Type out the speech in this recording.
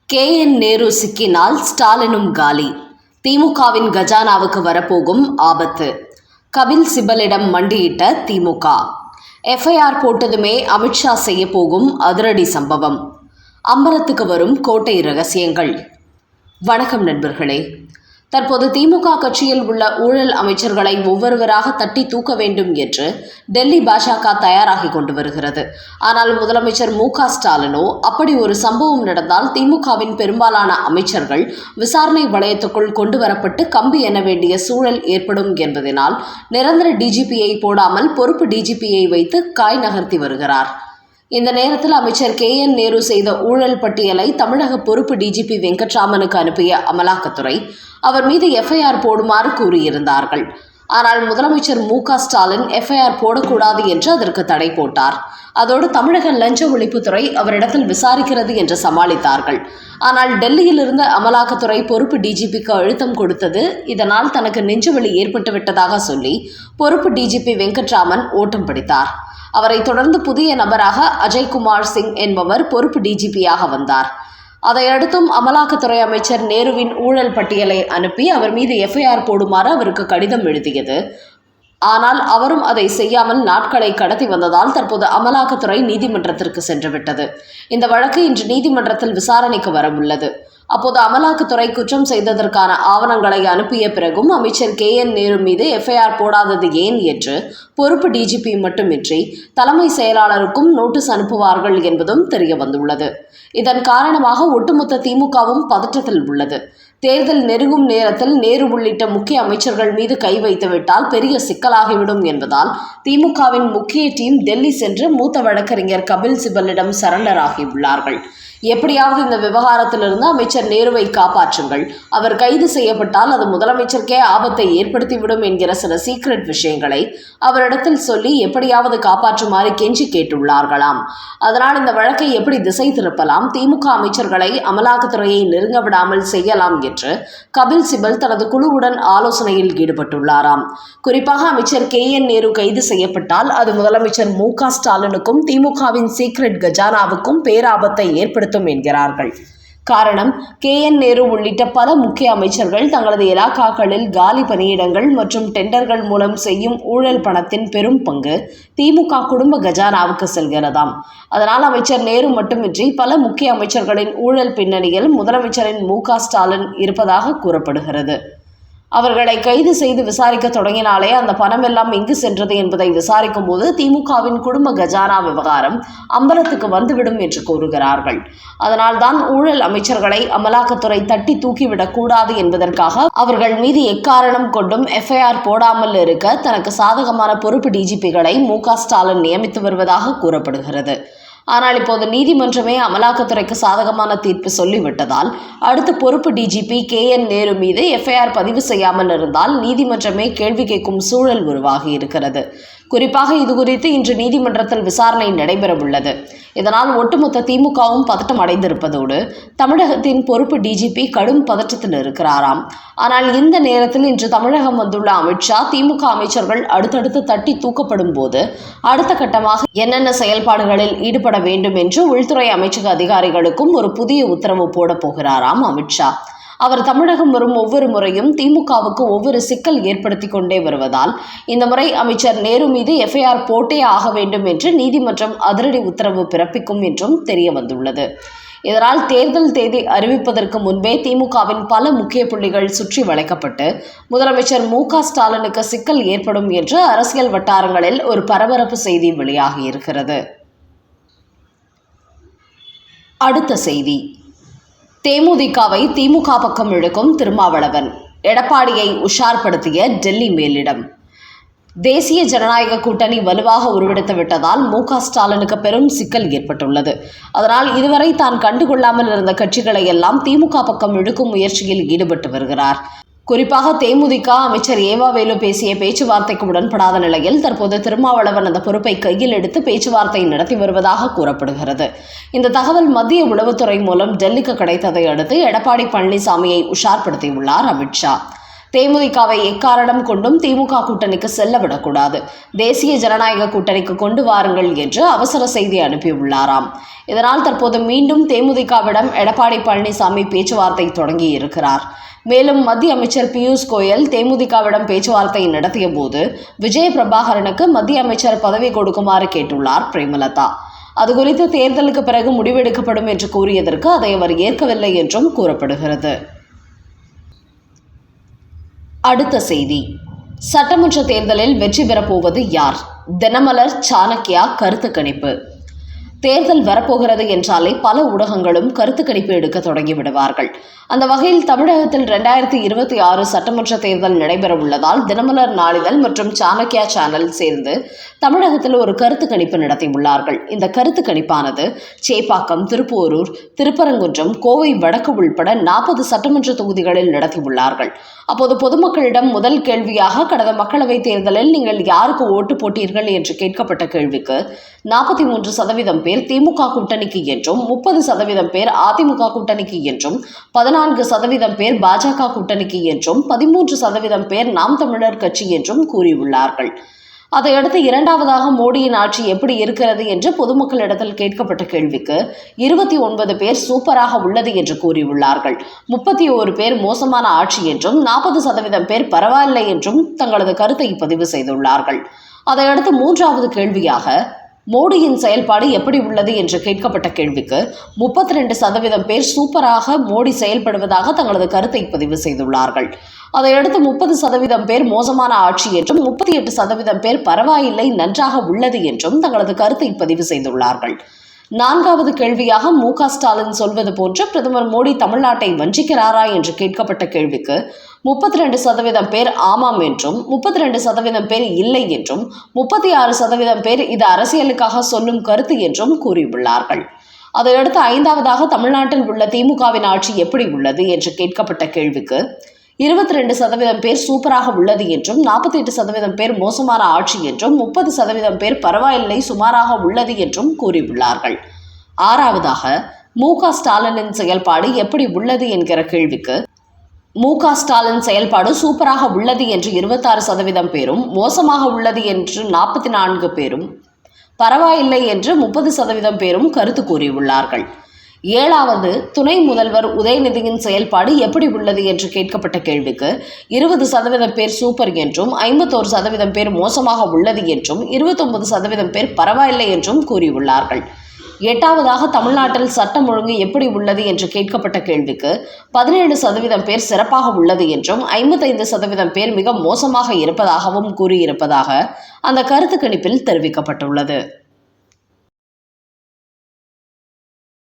KN Nehru சிக்கினால் ஸ்டாலினும் காலி. திமுகவின் கஜானாவுக்கு வரப்போகும் ஆபத்து. கபில் சிபலிடம் மண்டியிட்ட திமுக. FIR போட்டதுமே அமித்ஷா செய்ய போகும் அதிரடி சம்பவம். அம்பலத்துக்கு வரும் கோட்டை ரகசியங்கள். வணக்கம் நண்பர்களே. தற்போது திமுக கட்சியில் உள்ள ஊழல் அமைச்சர்களை ஒவ்வொருவராக தட்டி தூக்க வேண்டும் என்று டெல்லி பாஜக தயாராகி கொண்டு வருகிறது. ஆனால் முதலமைச்சர் மு.க.ஸ்டாலினோ அப்படி ஒரு சம்பவம் நடந்தால் திமுகவின் பெரும்பாலான அமைச்சர்கள் விசாரணை வளையத்துக்குள் கொண்டு வரப்பட்டு கம்பி எண்ண வேண்டிய சூழல் ஏற்படும் என்பதனால் நிரந்தர டிஜிபியை போடாமல் பொறுப்பு டிஜிபியை வைத்து காய் நகர்த்தி வருகிறார். இந்த நேரத்தில் அமைச்சர் KN நேரு செய்த ஊழல் பட்டியலை தமிழக பொறுப்பு டிஜிபி வெங்கட்ராமனுக்கு அனுப்பிய அமலாக்கத்துறை அவர் மீது FIR போடுமாறு கூறியிருந்தார்கள். ஆனால் முதலமைச்சர் மு.க.ஸ்டாலின் FIR போடக்கூடாது என்று அதற்கு தடை போட்டார். அதோடு தமிழக லஞ்ச ஒழிப்புத்துறை அவரிடத்தில் விசாரிக்கிறது என்று சமாளித்தார்கள். ஆனால் டெல்லியில் இருந்த அமலாக்கத்துறை பொறுப்பு டிஜிபிக்கு அழுத்தம் கொடுத்தது. இதனால் தனக்கு நெஞ்சுவலி ஏற்பட்டுவிட்டதாக சொல்லி பொறுப்பு டிஜிபி வெங்கட்ராமன் ஓட்டம் பிடித்தார். அவரை தொடர்ந்து புதிய நபராக அஜய்குமார் சிங் என்பவர் பொறுப்பு டிஜிபியாக வந்தார். அதையடுத்தும் அமலாக்கத்துறை அமைச்சர் நேருவின் ஊழல் பட்டியலை அனுப்பி அவர் மீது FIR போடுமாறு அவருக்கு கடிதம் எழுதியது. ஆனால் அவரும் அதை செய்யாமல் நாட்களை கடத்தி வந்ததால் தற்போது அமலாக்கத்துறை நீதிமன்றத்திற்கு சென்றுவிட்டது. இந்த வழக்கு இன்று நீதிமன்றத்தில் விசாரணைக்கு வரவுள்ளது. அப்போது அமலாக்கத்துறை குற்றம் செய்ததற்கான ஆவணங்களை அனுப்பிய பிறகும் அமைச்சர் KN நேரு மீது FIR போடாதது ஏன் என்று பொறுப்பு டிஜிபி மட்டுமின்றி தலைமை செயலாளருக்கும் நோட்டீஸ் அனுப்புவார்கள் என்பதும் தெரிய வந்துள்ளது. இதன் காரணமாக ஒட்டுமொத்த திமுகவும் பதற்றத்தில் உள்ளது. தேர்தல் நெருங்கும் நேரத்தில் நேரு உள்ளிட்ட முக்கிய அமைச்சர்கள் மீது கை வைத்துவிட்டால் பெரிய சிக்கலாகிவிடும் என்பதால் திமுகவின் முக்கிய டீம் டெல்லி சென்று மூத்த வழக்கறிஞர் கபில் சிபலிடம் சரண்டர் ஆகியுள்ளார்கள். எப்படியாவது இந்த விவகாரத்திலிருந்து அமைச்சர் நேருவை காப்பாற்றுங்கள், அவர் கைது செய்யப்பட்டால் அது முதலமைச்சருக்கே ஆபத்தை ஏற்படுத்திவிடும் என்கிற சில சீக்ரெட் விஷயங்களை அவரிடத்தில் சொல்லி எப்படியாவது காப்பாற்றுமாறு கெஞ்சி கேட்டுள்ளார்களாம். அதனால் இந்த வழக்கை எப்படி திசை திருப்பலாம், திமுக அமைச்சர்களை அமலாக்கத்துறையை நெருங்க விடாமல் செய்யலாம் என்று கபில் சிபல் தனது குழுவுடன் ஆலோசனையில் ஈடுபட்டுள்ளாராம். குறிப்பாக அமைச்சர் KN நேரு கைது செய்யப்பட்டால் அது முதலமைச்சர் மு.க.ஸ்டாலினுக்கும் திமுகவின் சீக்ரெட் கஜானாவுக்கும் பேராபத்தை ஏற்படுத்தும் என்கிறார்கள். காரணம், KN நேரு உள்ளிட்ட பல முக்கிய அமைச்சர்கள் தங்களது இலாக்காக்களில் காலி பணியிடங்கள் மற்றும் டெண்டர்கள் மூலம் செய்யும் ஊழல் பணத்தின் பெரும் பங்கு திமுக குடும்ப கஜானாவுக்கு செல்கிறதாம். அதனால் அமைச்சர் நேரு மட்டுமின்றி பல முக்கிய அமைச்சர்களின் ஊழல் பின்னணியில் முதலமைச்சரின் மு.க.ஸ்டாலின் இருப்பதாக கூறப்படுகிறது. அவர்களை கைது செய்து விசாரிக்க தொடங்கினாலே அந்த பணம் எல்லாம் எங்கு சென்றது என்பதை விசாரிக்கும் போது திமுகவின் குடும்ப கஜானா விவகாரம் அம்பலத்துக்கு வந்துவிடும் என்று கூறுகிறார்கள். அதனால்தான் ஊழல் அமைச்சர்களை அமலாக்கத்துறை தட்டி தூக்கிவிடக் கூடாது என்பதற்காக அவர்கள் மீது எக்காரணம் கொண்டும் FIR போடாமல் இருக்க தனக்கு சாதகமான பொறுப்பு டிஜிபிகளை மு.க.ஸ்டாலின் நியமித்து வருவதாக கூறப்படுகிறது. ஆனால் இப்போது நீதிமன்றமே அமலாக்கத்துறைக்கு சாதகமான தீர்ப்பு சொல்லிவிட்டதால் அடுத்த பொறுப்பு டிஜிபி KN நேரு மீது FIR பதிவு செய்யாமல் இருந்தால் நீதிமன்றமே கேள்வி கேட்கும் சூழல் உருவாகி இருக்கிறது. குறிப்பாக இதுகுறித்து இன்று நீதிமன்றத்தில் விசாரணை நடைபெறவுள்ளது. இதனால் ஒட்டுமொத்த திமுகவும் பதட்டம் அடைந்திருப்பதோடு தமிழகத்தின் பொறுப்பு டிஜிபி கடும் பதற்றத்தில் இருக்கிறாராம். ஆனால் இந்த நேரத்தில் இன்று தமிழகம் வந்துள்ள அமித்ஷா திமுக அமைச்சர்கள் அடுத்தடுத்து தட்டி தூக்கப்படும் போது அடுத்த கட்டமாக என்னென்ன செயல்பாடுகளில் ஈடுபட வேண்டும் என்று உள்துறை அமைச்சக அதிகாரிகளுக்கும் ஒரு புதிய உத்தரவு போட போகிறாராம் அமித்ஷா. அவர் தமிழகம் வரும் ஒவ்வொரு முறையும் திமுகவுக்கு ஒவ்வொரு சிக்கல் ஏற்படுத்தி கொண்டே வருவதால் இந்த முறை அமைச்சர் நேரு மீது FIR போட்டே ஆக வேண்டும் என்று நீதிமன்றம் அதிரடி உத்தரவு பிறப்பிக்கும் என்றும் தெரிய வந்துள்ளது. இதனால் தேர்தல் தேதி அறிவிப்பதற்கு முன்பே திமுகவின் பல முக்கிய புள்ளிகள் சுற்றி வளைக்கப்பட்டு முதலமைச்சர் மு.க.ஸ்டாலினுக்கு சிக்கல் ஏற்படும் என்று அரசியல் வட்டாரங்களில் ஒரு பரபரப்பு செய்தி வெளியாகியிருக்கிறது. அடுத்த செய்தி. தேமுதிகவை திமுக பக்கம் இழுக்கும் திருமாவளவன். எடப்பாடியை உஷார்படுத்திய டெல்லி மேலிடம். தேசிய ஜனநாயக கூட்டணி வலுவாக உருவெடுத்து விட்டதால் மு.க.ஸ்டாலினுக்கு பெரும் சிக்கல் ஏற்பட்டுள்ளது. அதனால் இதுவரை தான் கண்டுகொள்ளாமல் இருந்த கட்சிகளை எல்லாம் திமுக பக்கம் இழுக்கும் முயற்சியில் ஈடுபட்டு வருகிறார். குறிப்பாக தேமுதிக அமைச்சர் ஏவாவேலு பேசிய பேச்சுவார்த்தைக்கு உடன்படாத நிலையில் தற்போது திருமாவளவன் அந்த பொறுப்பை கையில் எடுத்து பேச்சுவார்த்தை நடத்தி வருவதாக கூறப்படுகிறது. இந்த தகவல் மத்திய உளவுத்துறை மூலம் டெல்லிக்கு கிடைத்ததை அடுத்து எடப்பாடி பழனிசாமியை உஷார்படுத்தியுள்ளார் அமித்ஷா. தேமுதிகவை எக்காரணம் கொண்டும் திமுக கூட்டணிக்கு செல்லவிடக்கூடாது, தேசிய ஜனநாயக கூட்டணிக்கு கொண்டு வாருங்கள் என்று அவசர செய்தி அனுப்பியுள்ளாராம். இதனால் தற்போது மீண்டும் தேமுதிகவிடம் எடப்பாடி பழனிசாமி பேச்சுவார்த்தை தொடங்கி இருக்கிறார். மேலும் மத்திய அமைச்சர் பியூஷ் கோயல் தேமுதிகவிடம் பேச்சுவார்த்தை நடத்திய போது விஜய பிரபாகரனுக்கு மத்திய அமைச்சர் பதவி கொடுக்குமாறு கேட்டுள்ளார் பிரேமலதா. அதுகுறித்து தேர்தலுக்கு பிறகு முடிவெடுக்கப்படும் என்று கூறியதற்கு அதை அவர் ஏற்கவில்லை என்றும் கூறப்படுகிறது. அடுத்த செய்தி, சட்டமன்ற தேர்தலில் வெற்றி பெறப்போவது யார்? தினமலர் சாணக்கியா கருத்து கணிப்பு. தேர்தல் வரப்போகிறது என்றாலே பல ஊடகங்களும் கருத்து கணிப்பு எடுக்க தொடங்கி விடுவார்கள். அந்த வகையில் தமிழகத்தில் 2026 சட்டமன்ற தேர்தல் நடைபெற உள்ளதால் தினமலர் நாளிதழ் மற்றும் சாணக்கியா சேனல் சேர்ந்து தமிழகத்தில் ஒரு கருத்து கணிப்பு நடத்தியுள்ளார்கள். இந்த கருத்து கணிப்பானது சேப்பாக்கம், திருப்போரூர், திருப்பரங்குன்றம், கோவை வடக்கு உள்பட 40 சட்டமன்ற தொகுதிகளில் நடத்தியுள்ளார்கள். அப்போது பொதுமக்களிடம் முதல் கேள்வியாக கடந்த மக்களவைத் தேர்தலில் நீங்கள் யாருக்கு ஓட்டு போட்டீர்கள் என்று கேட்கப்பட்ட கேள்விக்கு 43% பேர் திமுக கூட்டணிக்கு என்றும் 30% பேர் அதிமுக கூட்டணிக்கு என்றும் 14% பேர் பாஜக கூட்டணிக்கு என்றும் 13% பேர் நாம் தமிழர் கட்சி என்றும் கூறியுள்ளார்கள். அதையடுத்து இரண்டாவதாக மோடியின் ஆட்சி எப்படி இருக்கிறது என்று பொதுமக்களிடத்தில் கேட்கப்பட்ட கேள்விக்கு 29 பேர் சூப்பராக உள்ளது என்று கூறியுள்ளார்கள். 31 பேர் மோசமான ஆட்சி என்றும் 40% பேர் பரவாயில்லை என்றும் தங்களது கருத்தை பதிவு செய்துள்ளார்கள். அதையடுத்து மூன்றாவது கேள்வியாக மோடியின் செயல்பாடு எப்படி உள்ளது என்று கேட்கப்பட்ட கேள்விக்கு 32% பேர் சூப்பராக மோடி செயல்படுவதாக தங்களது கருத்தை பதிவு செய்துள்ளார்கள். அதையடுத்து 30% பேர் மோசமான ஆட்சி என்றும் 38% பேர் பரவாயில்லை, நன்றாக உள்ளது என்றும் தங்களது கருத்தை பதிவு செய்துள்ளார்கள். நான்காவது கேள்வியாக மு.க. ஸ்டாலின் சொல்வது போன்று பிரதமர் மோடி தமிழ்நாட்டை வஞ்சிக்கிறாரா என்று கேட்கப்பட்ட கேள்விக்கு 32% பேர் ஆமாம் என்றும் 32% பேர் இல்லை என்றும் 36% பேர் இது அரசியலுக்காக சொல்லும் கருத்து என்றும் கூறியுள்ளார்கள். அதையடுத்து ஐந்தாவதாக தமிழ்நாட்டில் உள்ள திமுகவின் ஆட்சி எப்படி உள்ளது என்று கேட்கப்பட்ட கேள்விக்கு 22% பேர் சூப்பராக உள்ளது என்றும் 48% பேர் மோசமான ஆட்சி என்றும் 30% பேர் பரவாயில்லை, சுமாராக உள்ளது என்றும் கூறியுள்ளார்கள். ஆறாவதாக மு.க. ஸ்டாலினின் செயல்பாடு எப்படி உள்ளது என்கிற கேள்விக்கு மு.க. ஸ்டாலின் செயல்பாடு சூப்பராக உள்ளது என்று 26% பேரும், மோசமாக உள்ளது என்று 44 பேரும், பரவாயில்லை என்று 30% பேரும் கருத்து கூறியுள்ளார்கள். ஏழாவது துணை முதல்வர் உதயநிதியின் செயல்பாடு எப்படி உள்ளது என்று கேட்கப்பட்ட கேள்விக்கு 20% பேர் சூப்பர் என்றும் 51% பேர் மோசமாக உள்ளது என்றும் 29% பேர் பரவாயில்லை என்றும் கூறியுள்ளார்கள். எட்டாவதாக தமிழ்நாட்டில் சட்டம் ஒழுங்கு எப்படி உள்ளது என்று கேட்கப்பட்ட கேள்விக்கு 17% பேர் சிறப்பாக உள்ளது என்றும் 55% பேர் மிக மோசமாக இருப்பதாகவும் கூறியிருப்பதாக அந்த கருத்து கணிப்பில் தெரிவிக்கப்பட்டுள்ளது.